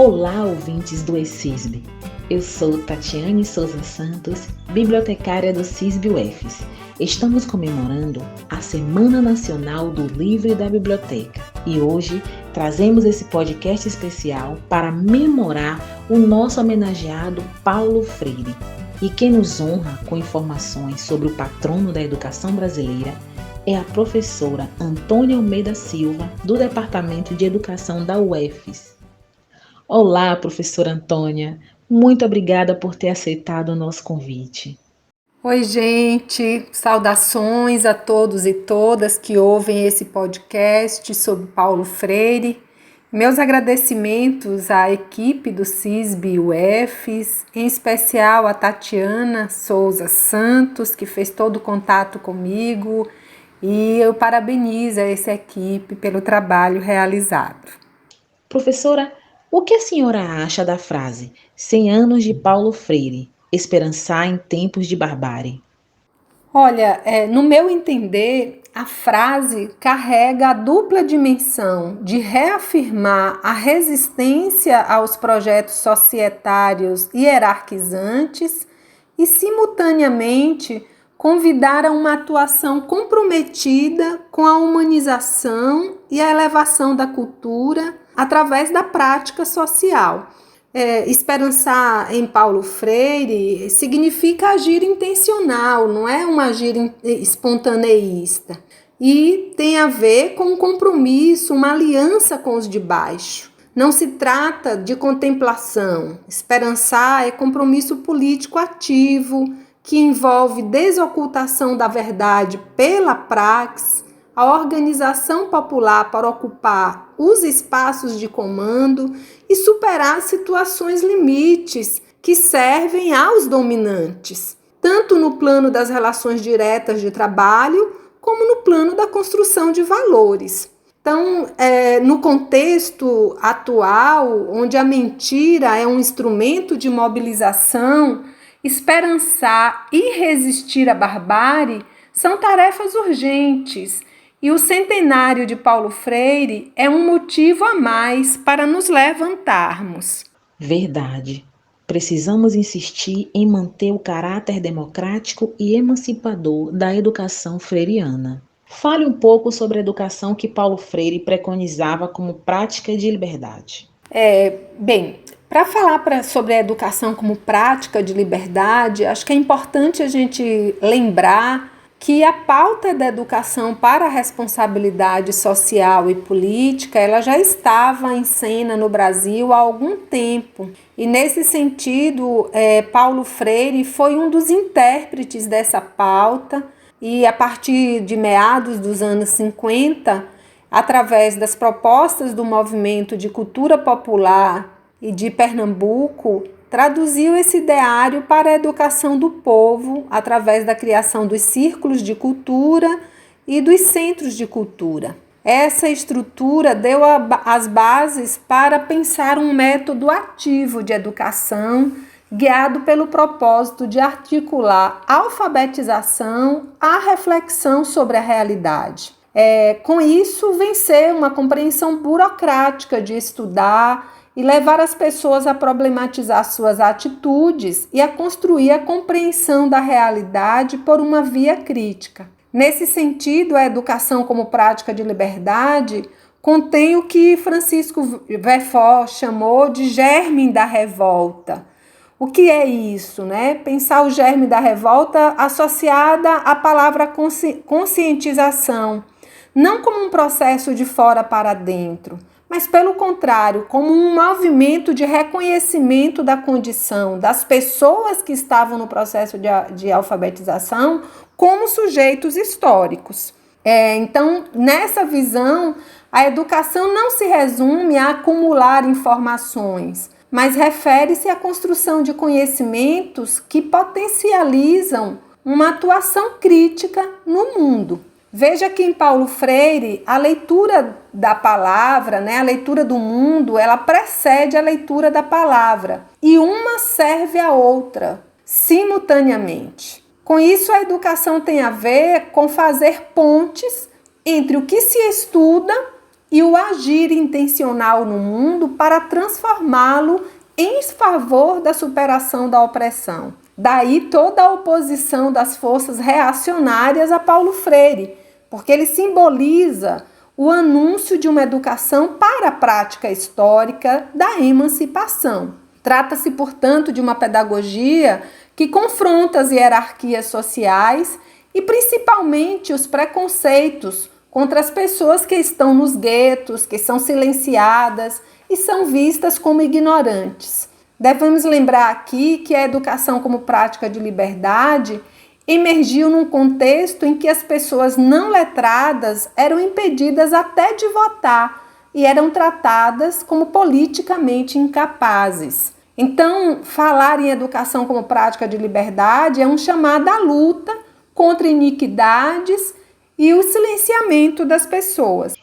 Olá, ouvintes do ECISB. Eu sou Tatiane Souza Santos, bibliotecária do CISB-UFES. Estamos comemorando a Semana Nacional do Livro e da Biblioteca e hoje trazemos esse podcast especial para memorar o nosso homenageado Paulo Freire. E quem nos honra com informações sobre o patrono da educação brasileira é a professora Antônia Almeida Silva, do Departamento de Educação da UFES. Olá, professora Antônia. Muito obrigada por ter aceitado o nosso convite. Oi, gente. Saudações a todos e todas que ouvem esse podcast sobre Paulo Freire. Meus agradecimentos à equipe do CISB-UFES, em especial a Tatiana Souza Santos, que fez todo o contato comigo, e eu parabenizo essa equipe pelo trabalho realizado. Professora, o que a senhora acha da frase 100 anos de Paulo Freire, esperançar em tempos de barbárie? Olha, no meu entender, a frase carrega a dupla dimensão de reafirmar a resistência aos projetos societários hierarquizantes e, simultaneamente, convidar a uma atuação comprometida com a humanização e a elevação da cultura através da prática social. Esperançar em Paulo Freire significa agir intencional, não é um agir espontaneísta. E tem a ver com um compromisso, uma aliança com os de baixo. Não se trata de contemplação. Esperançar é compromisso político ativo, que envolve desocultação da verdade pela praxe, a organização popular para ocupar os espaços de comando e superar situações limites que servem aos dominantes, tanto no plano das relações diretas de trabalho, como no plano da construção de valores. Então, no contexto atual, onde a mentira é um instrumento de mobilização, esperançar e resistir à barbárie são tarefas urgentes. E o centenário de Paulo Freire é um motivo a mais para nos levantarmos. Verdade. Precisamos insistir em manter o caráter democrático e emancipador da educação freiriana. Fale um pouco sobre a educação que Paulo Freire preconizava como prática de liberdade. Para falar sobre a educação como prática de liberdade, acho que é importante a gente lembrar que a pauta da educação para a responsabilidade social e política, ela já estava em cena no Brasil há algum tempo. E nesse sentido, Paulo Freire foi um dos intérpretes dessa pauta e a partir de meados dos anos 50, através das propostas do movimento de cultura popular e de Pernambuco, traduziu esse ideário para a educação do povo através da criação dos círculos de cultura e dos centros de cultura. Essa estrutura deu as bases para pensar um método ativo de educação, guiado pelo propósito de articular a alfabetização à reflexão sobre a realidade. Com isso, vencer uma compreensão burocrática de estudar e levar as pessoas a problematizar suas atitudes e a construir a compreensão da realidade por uma via crítica. Nesse sentido, a educação como prática de liberdade contém o que Francisco Verfort chamou de germe da revolta. O que é isso, né? Pensar o germe da revolta associada à palavra conscientização, não como um processo de fora para dentro, mas, pelo contrário, como um movimento de reconhecimento da condição das pessoas que estavam no processo de alfabetização como sujeitos históricos. Então, nessa visão, a educação não se resume a acumular informações, mas refere-se à construção de conhecimentos que potencializam uma atuação crítica no mundo. Veja que em Paulo Freire, a leitura da palavra, a leitura do mundo, ela precede a leitura da palavra e uma serve à outra, simultaneamente. Com isso, a educação tem a ver com fazer pontes entre o que se estuda e o agir intencional no mundo para transformá-lo em favor da superação da opressão. Daí toda a oposição das forças reacionárias a Paulo Freire, porque ele simboliza o anúncio de uma educação para a prática histórica da emancipação. Trata-se, portanto, de uma pedagogia que confronta as hierarquias sociais e principalmente os preconceitos contra as pessoas que estão nos guetos, que são silenciadas e são vistas como ignorantes. Devemos lembrar aqui que a educação como prática de liberdade emergiu num contexto em que as pessoas não letradas eram impedidas até de votar e eram tratadas como politicamente incapazes. Então, falar em educação como prática de liberdade é um chamado à luta contra iniquidades e o silenciamento das pessoas.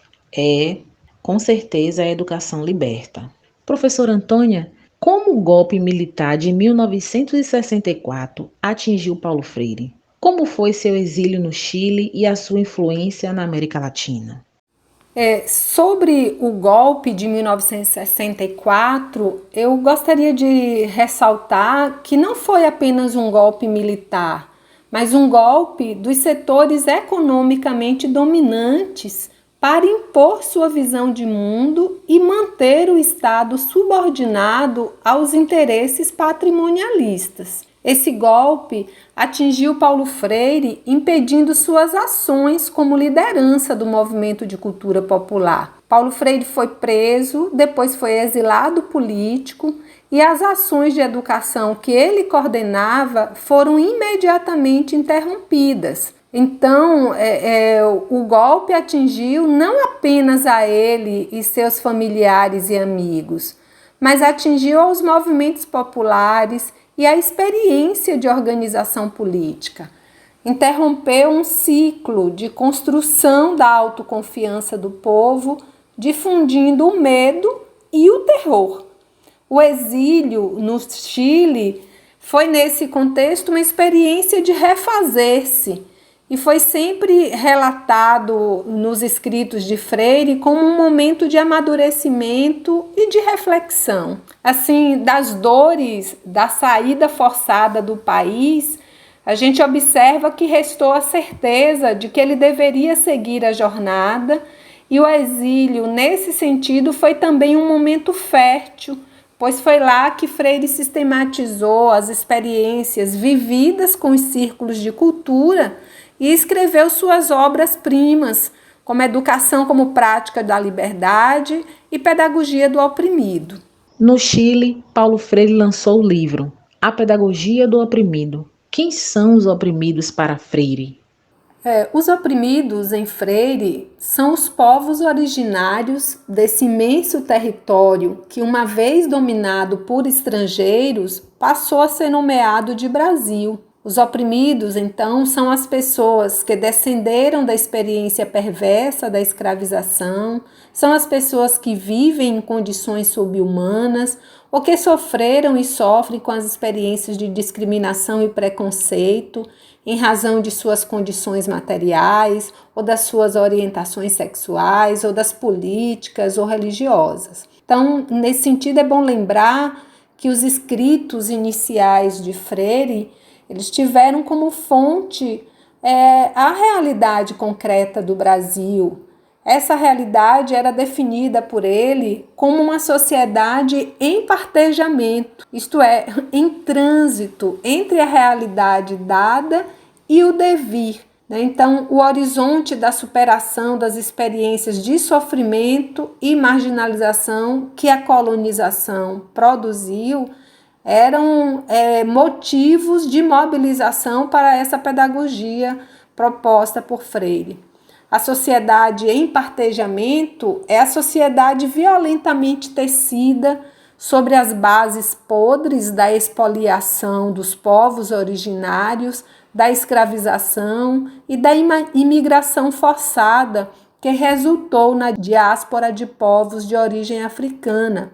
Com certeza a educação liberta. Professora Antônia, como o golpe militar de 1964 atingiu Paulo Freire? Como foi seu exílio no Chile e a sua influência na América Latina? Sobre o golpe de 1964, eu gostaria de ressaltar que não foi apenas um golpe militar, mas um golpe dos setores economicamente dominantes para impor sua visão de mundo e manter o Estado subordinado aos interesses patrimonialistas. Esse golpe atingiu Paulo Freire, impedindo suas ações como liderança do movimento de cultura popular. Paulo Freire foi preso, depois foi exilado político e as ações de educação que ele coordenava foram imediatamente interrompidas. Então, o golpe atingiu não apenas a ele e seus familiares e amigos, mas atingiu aos movimentos populares e a experiência de organização política. Interrompeu um ciclo de construção da autoconfiança do povo, difundindo o medo e o terror. O exílio no Chile foi, nesse contexto, uma experiência de refazer-se e foi sempre relatado nos escritos de Freire como um momento de amadurecimento e de reflexão. Assim, das dores da saída forçada do país, a gente observa que restou a certeza de que ele deveria seguir a jornada, e o exílio, nesse sentido, foi também um momento fértil, pois foi lá que Freire sistematizou as experiências vividas com os círculos de cultura e escreveu suas obras-primas, como Educação como Prática da Liberdade e Pedagogia do Oprimido. No Chile, Paulo Freire lançou o livro A Pedagogia do Oprimido. Quem são os oprimidos para Freire? Os oprimidos em Freire são os povos originários desse imenso território que, uma vez dominado por estrangeiros, passou a ser nomeado de Brasil. Os oprimidos, então, são as pessoas que descenderam da experiência perversa da escravização, são as pessoas que vivem em condições subhumanas ou que sofreram e sofrem com as experiências de discriminação e preconceito em razão de suas condições materiais ou das suas orientações sexuais ou das políticas ou religiosas. Então, nesse sentido, é bom lembrar que os escritos iniciais de Freire eles tiveram como fonte a realidade concreta do Brasil. Essa realidade era definida por ele como uma sociedade em partejamento, isto é, em trânsito entre a realidade dada e o devir. Então, o horizonte da superação das experiências de sofrimento e marginalização que a colonização produziu eram motivos de mobilização para essa pedagogia proposta por Freire. A sociedade em partejamento é a sociedade violentamente tecida sobre as bases podres da expoliação dos povos originários, da escravização e da imigração forçada que resultou na diáspora de povos de origem africana.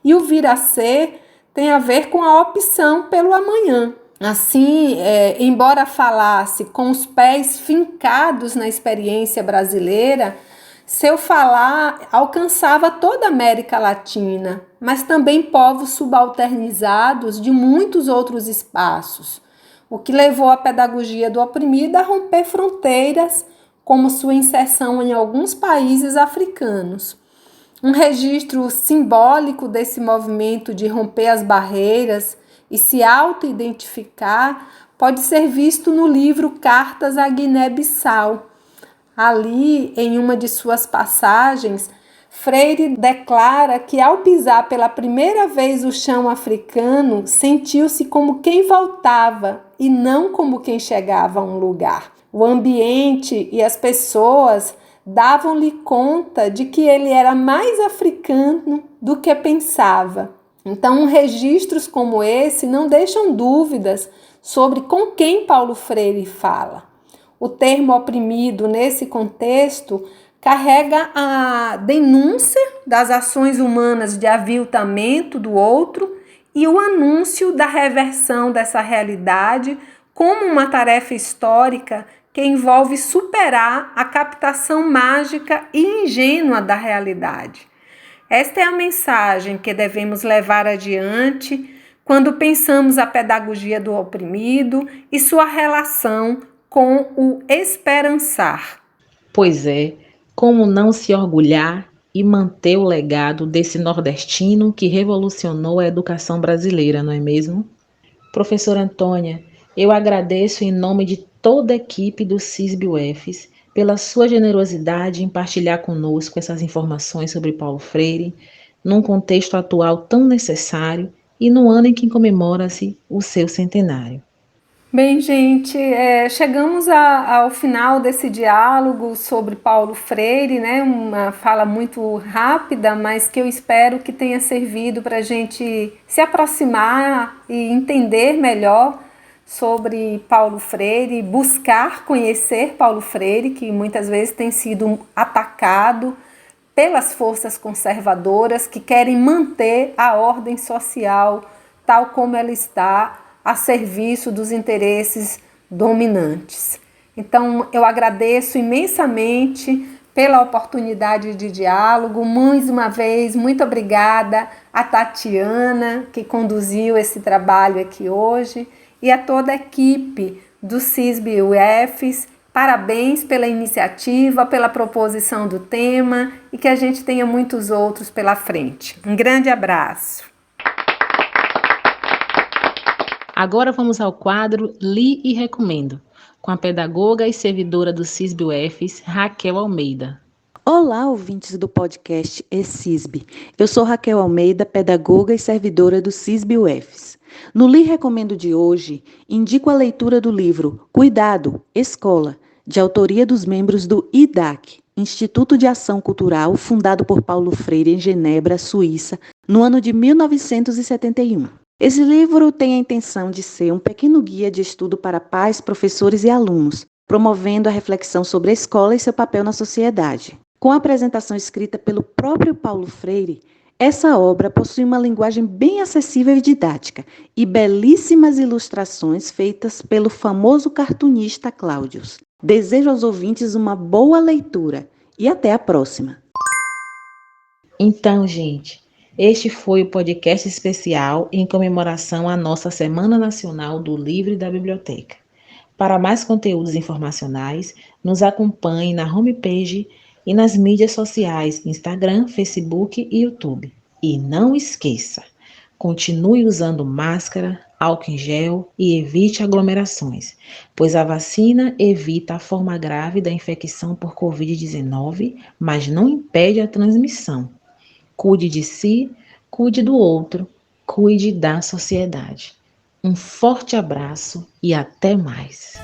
E o vir a ser tem a ver com a opção pelo amanhã. Assim, embora falasse com os pés fincados na experiência brasileira, Seu falar alcançava toda a América Latina, mas também povos subalternizados de muitos outros espaços, o que levou a pedagogia do oprimido a romper fronteiras, como sua inserção em alguns países africanos. Um registro simbólico desse movimento de romper as barreiras e se auto-identificar pode ser visto no livro Cartas à Guiné-Bissau. Ali, em uma de suas passagens, Freire declara que ao pisar pela primeira vez o chão africano, sentiu-se como quem voltava e não como quem chegava a um lugar. O ambiente e as pessoas davam-lhe conta de que ele era mais africano do que pensava. Então, registros como esse não deixam dúvidas sobre com quem Paulo Freire fala. O termo oprimido, nesse contexto, carrega a denúncia das ações humanas de aviltamento do outro e o anúncio da reversão dessa realidade como uma tarefa histórica que envolve superar a captação mágica e ingênua da realidade. Esta é a mensagem que devemos levar adiante quando pensamos a pedagogia do oprimido e sua relação com o esperançar. Pois é, como não se orgulhar e manter o legado desse nordestino que revolucionou a educação brasileira, não é mesmo? Professora Antônia, eu agradeço em nome de toda a equipe do CISB-UFES pela sua generosidade em partilhar conosco essas informações sobre Paulo Freire, num contexto atual tão necessário e no ano em que comemora-se o seu centenário. Bem, gente, chegamos ao final desse diálogo sobre Paulo Freire, né? Uma fala muito rápida, mas que eu espero que tenha servido para a gente se aproximar e entender melhor sobre Paulo Freire, buscar conhecer Paulo Freire, que muitas vezes tem sido atacado pelas forças conservadoras que querem manter a ordem social tal como ela está, a serviço dos interesses dominantes. Então, eu agradeço imensamente pela oportunidade de diálogo. Mais uma vez, muito obrigada a Tatiana, que conduziu esse trabalho aqui hoje, e a toda a equipe do CISB-UFES. Parabéns pela iniciativa, pela proposição do tema e que a gente tenha muitos outros pela frente. Um grande abraço. Agora vamos ao quadro Li e Recomendo, com a pedagoga e servidora do CISB-UFES, Raquel Almeida. Olá, ouvintes do podcast eCISB. Eu sou Raquel Almeida, pedagoga e servidora do CISB-UFES. No Li Recomendo de hoje, indico a leitura do livro Cuidado, Escola, de autoria dos membros do IDAC, Instituto de Ação Cultural, fundado por Paulo Freire em Genebra, Suíça, no ano de 1971. Esse livro tem a intenção de ser um pequeno guia de estudo para pais, professores e alunos, promovendo a reflexão sobre a escola e seu papel na sociedade. Com a apresentação escrita pelo próprio Paulo Freire, essa obra possui uma linguagem bem acessível e didática e belíssimas ilustrações feitas pelo famoso cartunista Cláudios. Desejo aos ouvintes uma boa leitura e até a próxima. Então, gente, este foi o podcast especial em comemoração à nossa Semana Nacional do Livro e da Biblioteca. Para mais conteúdos informacionais, nos acompanhe na homepage e nas mídias sociais, Instagram, Facebook e YouTube. E não esqueça, continue usando máscara, álcool em gel e evite aglomerações, pois a vacina evita a forma grave da infecção por Covid-19, mas não impede a transmissão. Cuide de si, cuide do outro, cuide da sociedade. Um forte abraço e até mais.